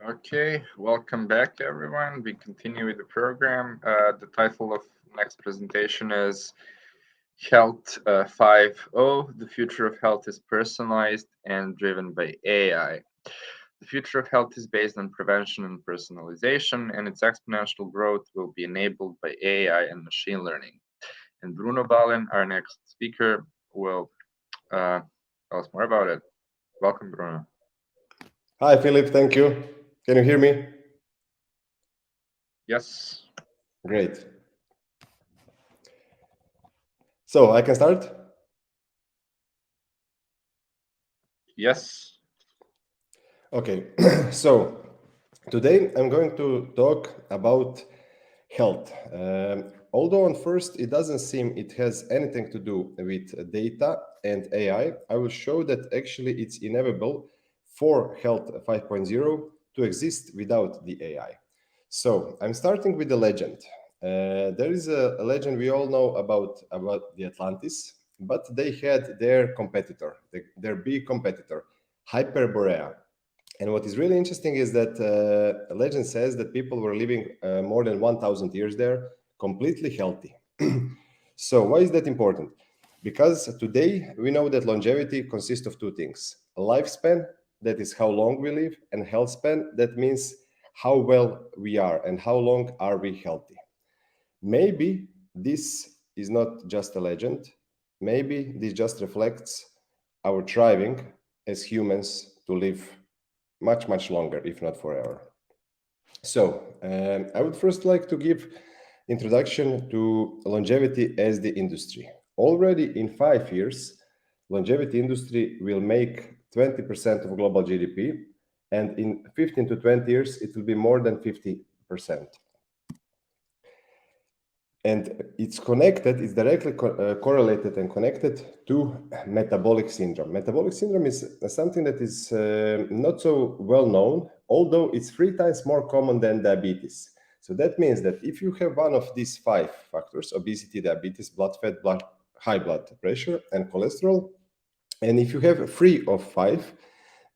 Okay, welcome back, everyone. We continue with the program. The title of next presentation is Health 5.0. The future of health is personalized and driven by AI. The future of health is based on prevention and personalization, and its exponential growth will be enabled by AI and machine learning. And Bruno Balen, our next speaker, will tell us more about it. Welcome, Bruno. Hi, Philip. Thank you. Can you hear me? Yes. Great. So I can start? Yes. Okay. So today I'm going to talk about health. Although on first it doesn't seem it has anything to do with data and AI, I will show that actually it's inevitable for Health 5.0 to exist without the AI. So I'm starting with the legend. There is a legend we all know about the Atlantis, but they had their competitor, their big competitor, Hyperborea. And what is really interesting is that legend says that people were living more than 1,000 years there, completely healthy. So why is that important? Because today we know that longevity consists of two things: a lifespan, that is how long we live, and health span, that means how well we are and how long are we healthy. Maybe this is not just a legend. Maybe this just reflects our striving as humans to live much, much longer, if not forever. So I would first like to give introduction to longevity as the industry. Already in 5 years, longevity industry will make 20% of global GDP, and in 15 to 20 years, it will be more than 50%. And it's connected, it's directly correlated and connected to metabolic syndrome. Metabolic syndrome is something that is not so well known, although it's 3 times more common than diabetes. So that means that if you have one of these 5 factors, obesity, diabetes, blood fat, high blood pressure, and cholesterol, and if you have 3 of 5,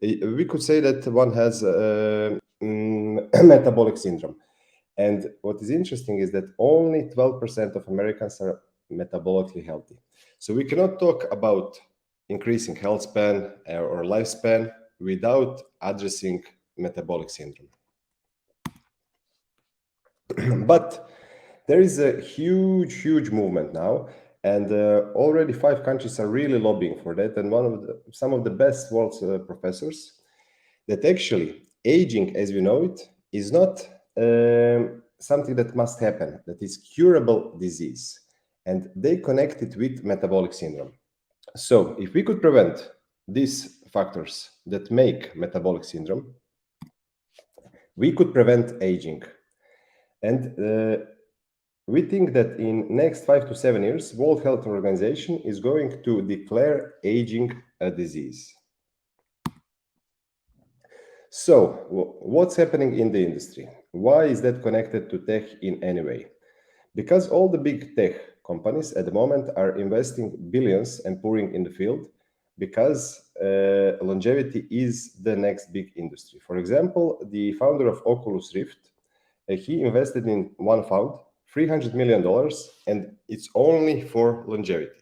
we could say that one has metabolic syndrome. And what is interesting is that only 12% of Americans are metabolically healthy. So we cannot talk about increasing health span or lifespan without addressing metabolic syndrome. But there is a huge, huge movement now, and already 5 countries are really lobbying for that. And some of the best world's professors, that actually aging as we know it is not something that must happen, that is curable disease. And they connect it with metabolic syndrome. So if we could prevent these factors that make metabolic syndrome, we could prevent aging. And we think that in next 5 to 7 years, World Health Organization is going to declare aging a disease. So what's happening in the industry? Why is that connected to tech in any way? Because all the big tech companies at the moment are investing billions and pouring in the field, because longevity is the next big industry. For example, the founder of Oculus Rift, he invested in one fund, $300 million, and it's only for longevity.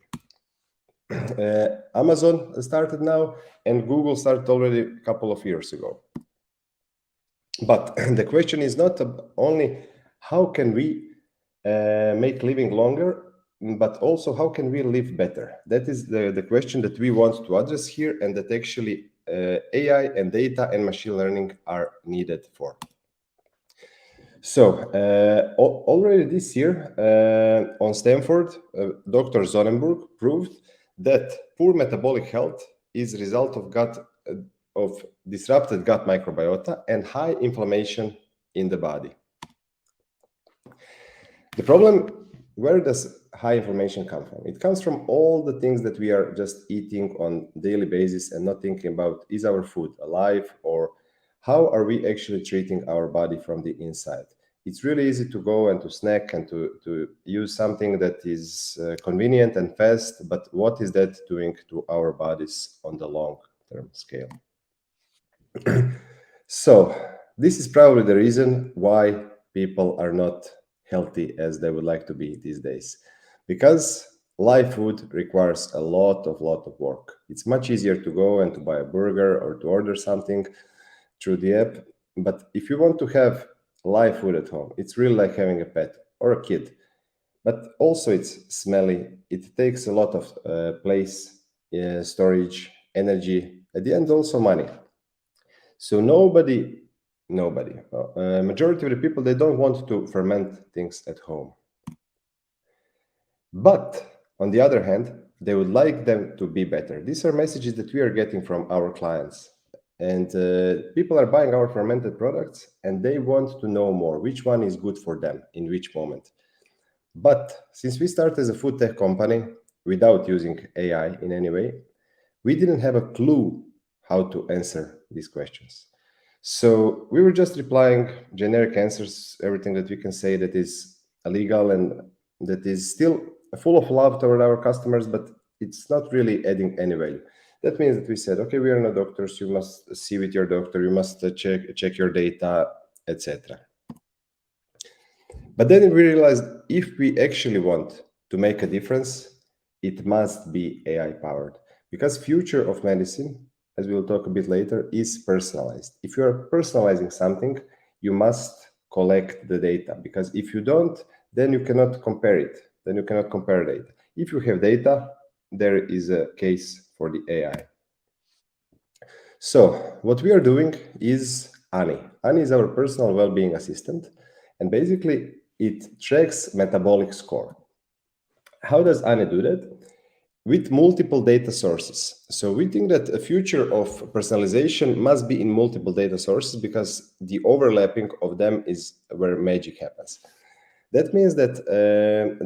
Amazon started now, and Google started already a couple of years ago. But the question is not only how can we make living longer, but also how can we live better? That is the question that we want to address here, and that actually AI and data and machine learning are needed for. So already this year on Stanford, Dr. Sonnenberg proved that poor metabolic health is a result of disrupted gut microbiota and high inflammation in the body. The problem, where does high inflammation come from? It comes from all the things that we are just eating on daily basis and not thinking about, is our food alive, or how are we actually treating our body from the inside? It's really easy to go and to snack and to use something that is convenient and fast, but what is that doing to our bodies on the long-term scale? So This is probably the reason why people are not healthy as they would like to be these days, because live food requires a lot of work. It's much easier to go and to buy a burger or to order something through the app. But if you want to have live food at home, it's really like having a pet or a kid. But also it's smelly. It takes a lot of place, storage, energy, at the end also money. So nobody, majority of the people, they don't want to ferment things at home. But on the other hand, they would like them to be better. These are messages that we are getting from our clients. And people are buying our fermented products and they want to know more, which one is good for them in which moment. But since we started as a food tech company without using AI in any way, we didn't have a clue how to answer these questions. So we were just replying generic answers, everything that we can say that is illegal and that is still full of love toward our customers, but it's not really adding any value. That means that we said, okay, we are not doctors, you must see with your doctor, you must check your data, etc. But then we realized if we actually want to make a difference, it must be AI powered, because future of medicine, as we'll talk a bit later, is personalized. If you are personalizing something, you must collect the data, because if you don't, then you cannot compare it. Then you cannot compare data. If you have data, there is a case for the AI. So what we are doing is Ani. Ani is our personal well-being assistant, and basically it tracks metabolic score. How does Ani do that? With multiple data sources. So we think that a future of personalization must be in multiple data sources, because the overlapping of them is where magic happens. That means that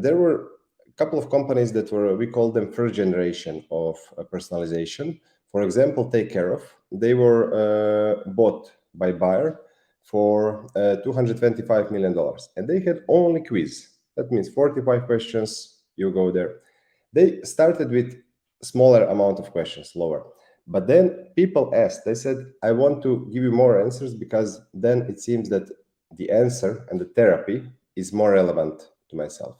there were a couple of companies that were, we call them first generation of personalization. For example, Take Care of. They were bought by Bayer for $225 million. And they had only quiz. That means 45 questions, you go there. They started with smaller amount of questions, lower. But then people asked, they said, I want to give you more answers, because then it seems that the answer and the therapy is more relevant to myself.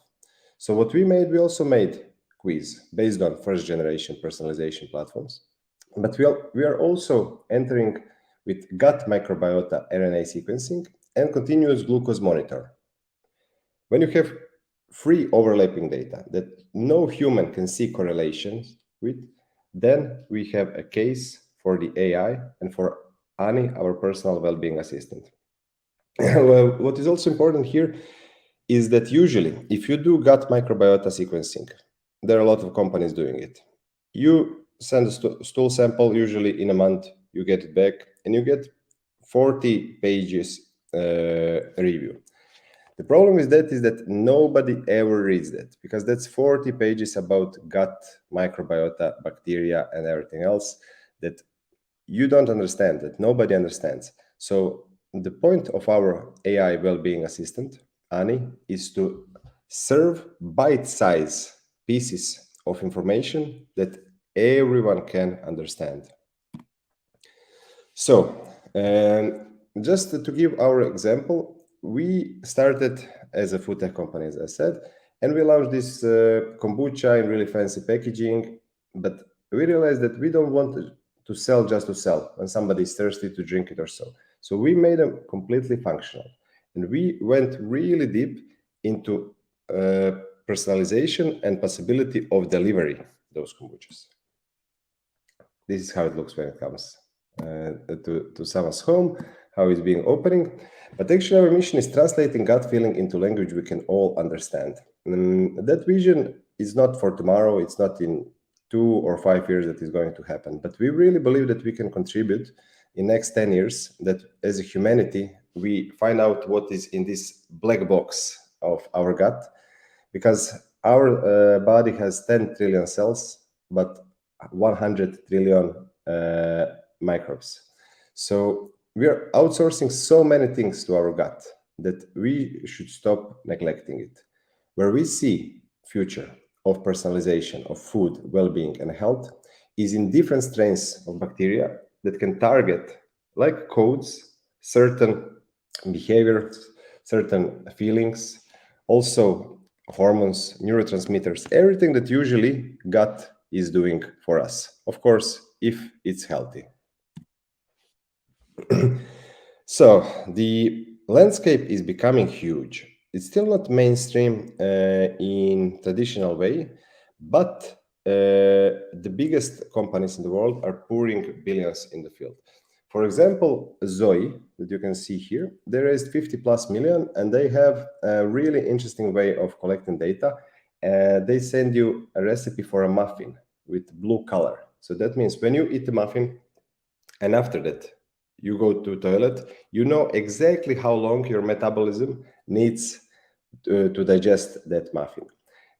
So what we made, we also made quiz based on first generation personalization platforms. But we are also entering with gut microbiota RNA sequencing and continuous glucose monitor. When you have free overlapping data that no human can see correlations with, then we have a case for the AI and for Ani, our personal well-being assistant. Well, what is also important here is that usually, if you do gut microbiota sequencing, there are a lot of companies doing it. You send a stool sample, usually in a month, you get it back, and you get 40 pages review. The problem with that is that nobody ever reads that, because that's 40 pages about gut microbiota, bacteria, and everything else that you don't understand, that nobody understands. So the point of our AI well-being assistant, Ani, is to serve bite-sized pieces of information that everyone can understand. So, just to give our example, we started as a food tech company, as I said, and we launched this kombucha in really fancy packaging, but we realized that we don't want to sell just to sell when somebody is thirsty to drink it or so. So we made them completely functional, and we went really deep into personalization and possibility of delivery those kombuchas. This is how it looks when it comes to someone's home, how it's being opening. But actually, our mission is translating gut feeling into language we can all understand. That vision is not for tomorrow. It's not in 2 or 5 years that is going to happen. But we really believe that we can contribute in next 10 years, that as a humanity, we find out what is in this black box of our gut, because our body has 10 trillion cells, but 100 trillion microbes. So we are outsourcing so many things to our gut that we should stop neglecting it. Where we see future of personalization of food, well-being, and health is in different strains of bacteria that can target, like codes, certain behaviors, certain feelings, also hormones, neurotransmitters, everything that usually gut is doing for us. Of course, if it's healthy. So the landscape is becoming huge. It's still not mainstream in traditional way, but the biggest companies in the world are pouring billions in the field. For example, Zoe, that you can see here, they raised 50 plus million, and they have a really interesting way of collecting data. They send you a recipe for a muffin with blue color. So that means when you eat the muffin, and after that you go to toilet, you know exactly how long your metabolism needs to digest that muffin.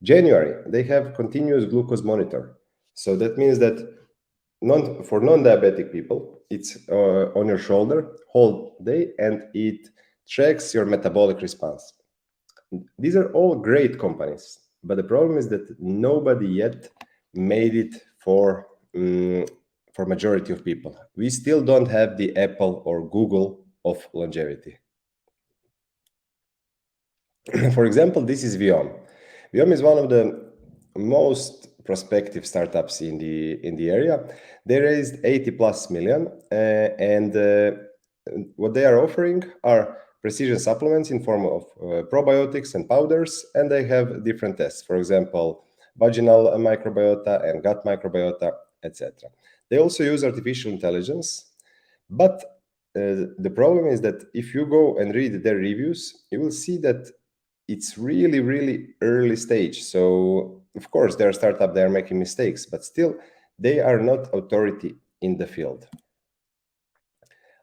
January, they have continuous glucose monitor. So that means that for non-diabetic people, it's on your shoulder whole day, and it tracks your metabolic response. These are all great companies, but the problem is that nobody yet made it for majority of people. We still don't have the Apple or Google of longevity. For example, this is Viome. Viome is one of the most prospective startups in the area. They raised 80 plus million, and what they are offering are precision supplements in form of probiotics and powders, and they have different tests. For example, vaginal microbiota and gut microbiota, etc. They also use artificial intelligence, but the problem is that if you go and read their reviews, you will see that it's really, really early stage. So of course, they're a startup, they're making mistakes, but still, they are not authority in the field.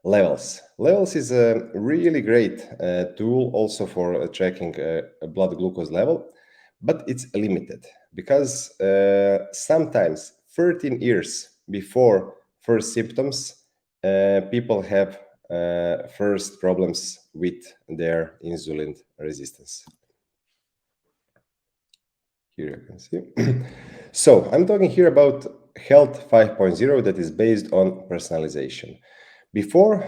Levels. Levels is a really great tool also for tracking a blood glucose level, but it's limited because sometimes 13 years before first symptoms, people have first problems with their insulin resistance. Here you can see. So I'm talking here about Health 5.0 that is based on personalization. Before,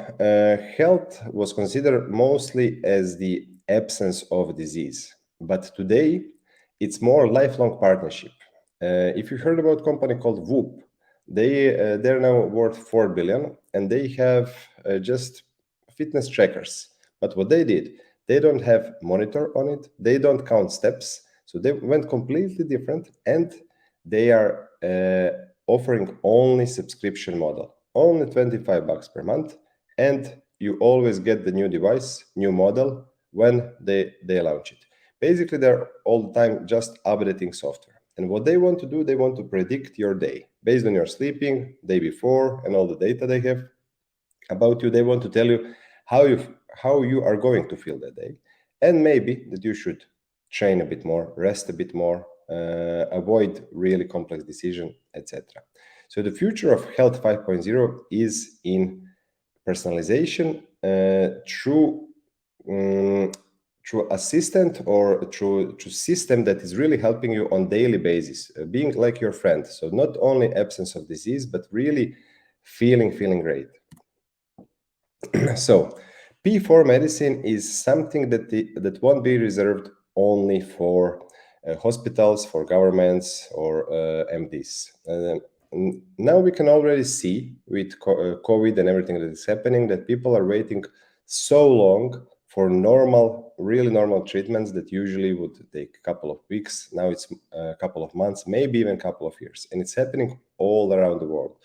health was considered mostly as the absence of disease, but today it's more lifelong partnership. If you heard about a company called Whoop, they're now worth 4 billion, and they have just fitness trackers. But what they did, they don't have monitor on it, they don't count steps, so they went completely different, and they are offering only subscription model, only 25 bucks per month, and you always get the new device, new model when they launch it. Basically, they're all the time just updating software. And what they want to do, they want to predict your day based on your sleeping, day before, and all the data they have about you. They want to tell you how you are going to feel that day, and maybe that you should train a bit more, rest a bit more, avoid really complex decision, etc. So the future of Health 5.0 is in personalization through assistant or through system that is really helping you on daily basis, being like your friend. So not only absence of disease, but really feeling great. So P4 medicine is something that won't be reserved only for hospitals, for governments, or MDs. Now we can already see with COVID and everything that is happening that people are waiting so long for really normal treatments that usually would take a couple of weeks. Now it's a couple of months, maybe even a couple of years. And it's happening all around the world.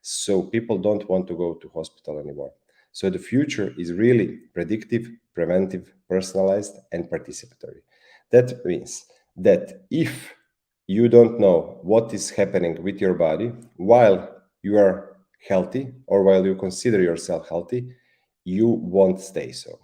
So people don't want to go to hospital anymore. So the future is really predictive, preventive, personalized, and participatory. That means that if you don't know what is happening with your body while you are healthy or while you consider yourself healthy, you won't stay so.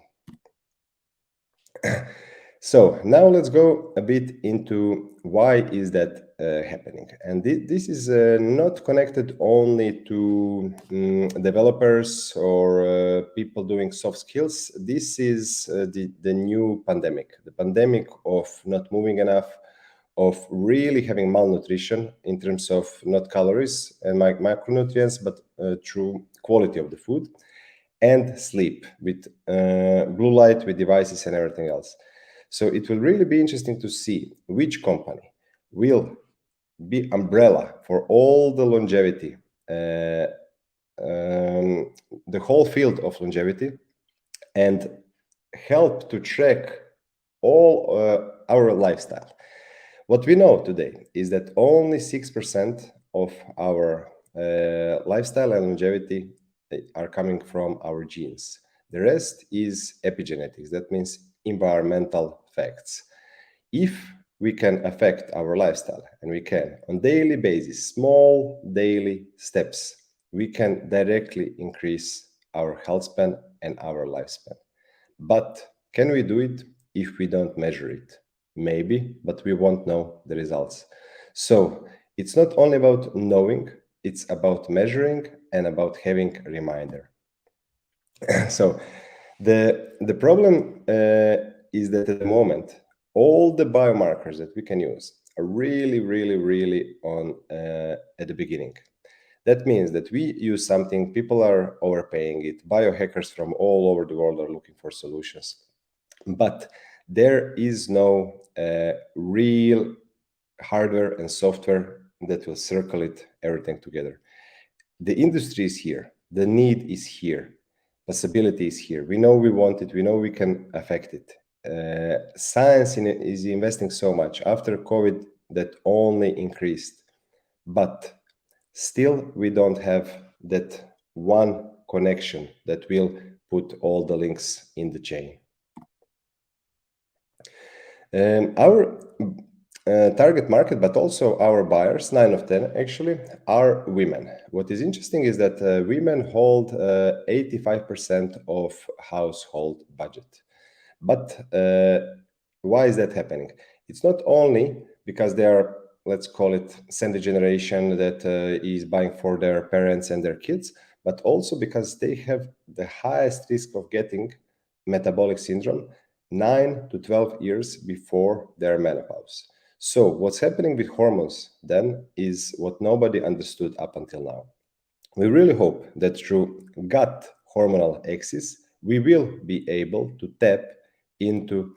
So now let's go a bit into why is that happening. And this is not connected only to developers or people doing soft skills. This is the new pandemic, the pandemic of not moving enough, of really having malnutrition in terms of not calories and macronutrients, but through quality of the food. and sleep with blue light, with devices and everything else. So it will really be interesting to see which company will be umbrella for all the longevity, the whole field of longevity, and help to track all our lifestyle. What we know today is that only 6% of our lifestyle and longevity are coming from our genes. The rest is epigenetics. That means environmental facts. If we can affect our lifestyle, and we can on daily basis, small daily steps, we can directly increase our health span and our lifespan. But can we do it if we don't measure it? Maybe, but we won't know the results. So it's not only about knowing, it's about measuring and about having a reminder. So the problem is that at the moment, all the biomarkers that we can use are really on at the beginning. That means that we use something, people are overpaying it, biohackers from all over the world are looking for solutions. But there is no real hardware and software that will circulate everything together. The industry is here, the need is here, possibility is here. We know we want it, we know we can affect it. Science is investing so much. After COVID, that only increased. But still, we don't have that one connection that will put all the links in the chain. Our target market, but also our buyers, 9 of 10 actually, are women. What is interesting is that women hold 85% of household budget. But why is that happening? It's not only because they are, let's call it, Sandy generation that is buying for their parents and their kids, but also because they have the highest risk of getting metabolic syndrome 9 to 12 years before their menopause. So what's happening with hormones then is what nobody understood up until now. We really hope that through gut hormonal axis, we will be able to tap into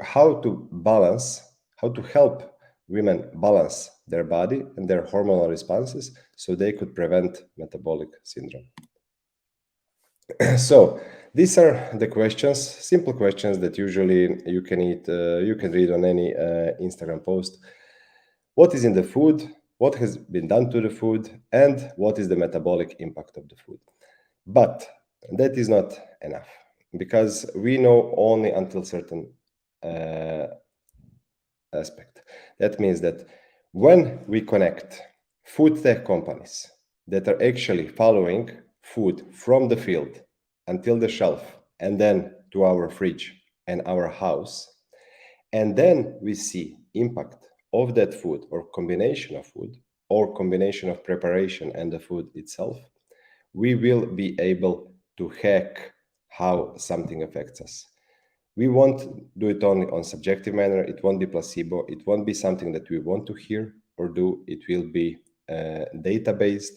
how to balance, how to help women balance their body and their hormonal responses so they could prevent metabolic syndrome. So these are the questions, simple questions that usually you can read on any Instagram post. What is in the food? What has been done to the food? And what is the metabolic impact of the food? But that is not enough, because we know only until certain aspect. That means that when we connect food tech companies that are actually following food from the field until the shelf and then to our fridge and our house, and then we see impact of that food or combination of food or combination of preparation and the food itself, we will be able to hack how something affects us. We won't do it only on subjective manner. It won't be placebo. It won't be something that we want to hear or do. It will be data-based.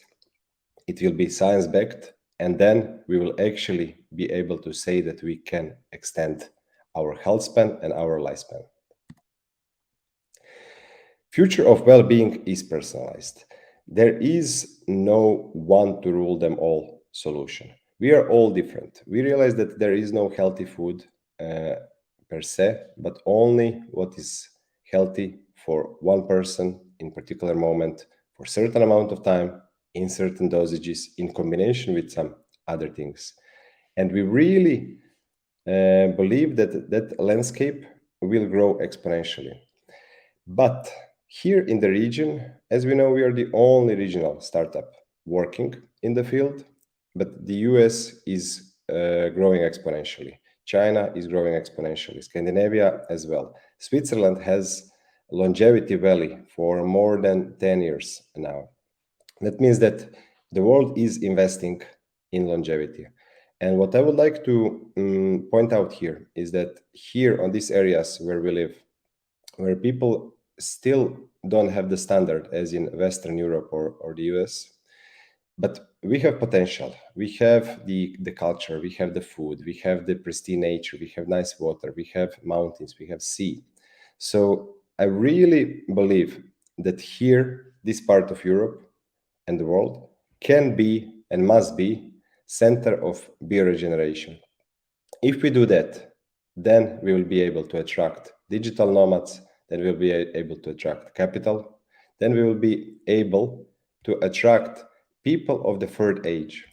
It will be science-backed. And then we will actually be able to say that we can extend our health span and our lifespan. Future of well-being is personalized. There is no one to rule them all solution. We are all different. We realize that there is no healthy food per se, but only what is healthy for one person in particular moment for certain amount of time in certain dosages in combination with some other things. And we really believe that that landscape will grow exponentially. But here in the region, as we know, we are the only regional startup working in the field, but the US is growing exponentially. China is growing exponentially, Scandinavia as well. Switzerland has longevity valley for more than 10 years now. That means that the world is investing in longevity. And what I would like to point out here is that here on these areas where we live, where people still don't have the standard as in Western Europe or the US, but we have potential. We have the culture, we have the food, we have the pristine nature, we have nice water, we have mountains, we have sea. So I really believe that here, this part of Europe and the world can be and must be center of bioregeneration. If we do that, then we will be able to attract digital nomads, then we'll be able to attract capital, then we will be able to attract people of the third age.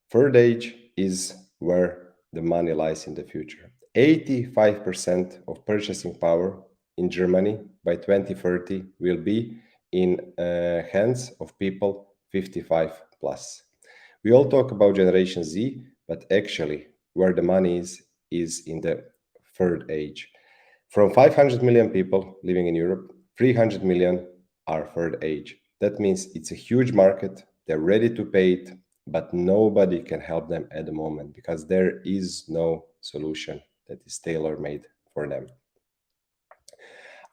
Third age is where the money lies in the future. 85% of purchasing power in Germany by 2030 will be in hands of people 55 plus. We all talk about Generation Z, but actually, where the money is in the third age. From 500 million people living in Europe, 300 million are third age. That means it's a huge market. They're ready to pay it, but nobody can help them at the moment because there is no solution that is tailor-made for them.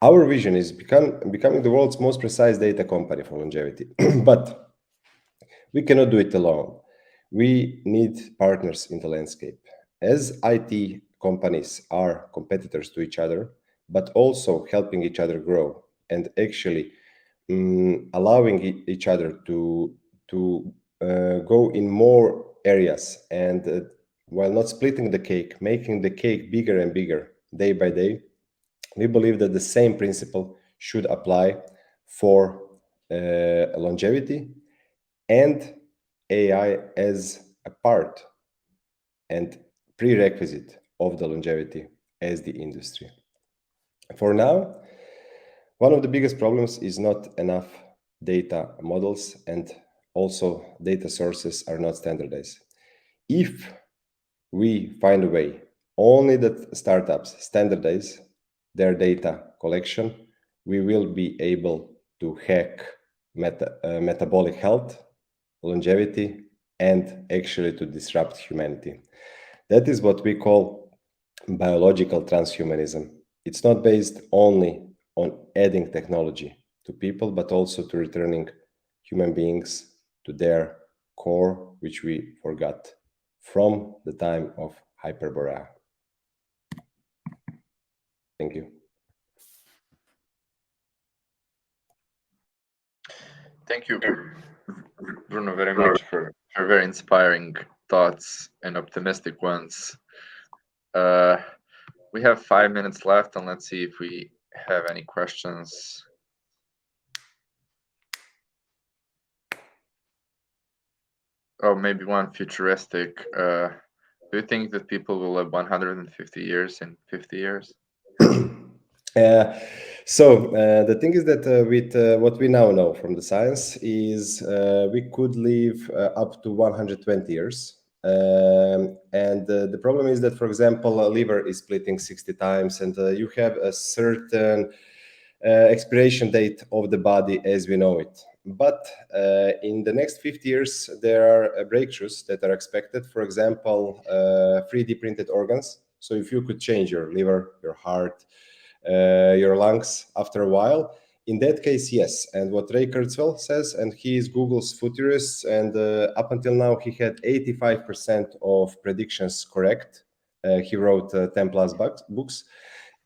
Our vision is becoming the world's most precise data company for longevity, but we cannot do it alone. We need partners in the landscape. As IT companies are competitors to each other, but also helping each other grow and actually allowing each other to go in more areas and while not splitting the cake, making the cake bigger and bigger day by day, we believe that the same principle should apply for longevity and AI as a part and prerequisite of the longevity as the industry. For now, one of the biggest problems is not enough data models, and also data sources are not standardized. If we find a way only that startups standardize their data collection, we will be able to hack metabolic health, longevity, and actually to disrupt humanity. That is what we call biological transhumanism. It's not based only on adding technology to people, but also to returning human beings to their core, which we forgot from the time of Hyperborea. Thank you. Thank you, Bruno, very much for very inspiring thoughts and optimistic ones. We have 5 minutes left, and let's see if we have any questions. Oh, maybe one futuristic. Do you think that people will live 150 years in 50 years? The thing is that with what we now know from the science is we could live up to 120 years. And the problem is that, for example, a liver is splitting 60 times, and you have a certain expiration date of the body as we know it. But in the next 50 years, there are breakthroughs that are expected. For example, 3D printed organs. So if you could change your liver, your heart, your lungs after a while, in that case, yes. And what Ray Kurzweil says, and he is Google's futurist, and up until now, he had 85% of predictions correct. He wrote 10 plus books.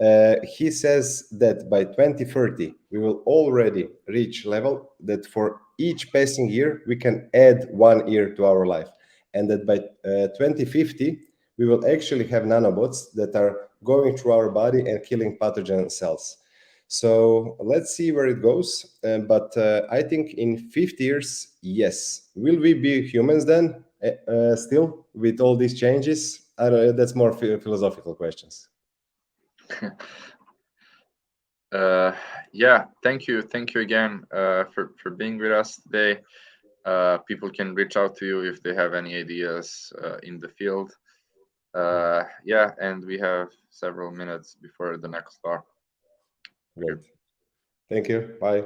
He says that by 2030, we will already reach level that for each passing year, we can add 1 year to our life. And that by 2050, we will actually have nanobots that are going through our body and killing pathogen cells. So let's see where it goes. But I think in 50 years, yes. Will we be humans then, still, with all these changes? I don't know, that's more philosophical questions. Yeah, thank you again for being with us today. People can reach out to you if they have any ideas in the field. Yeah, and we have several minutes before the next talk. Great. Thank you. Bye.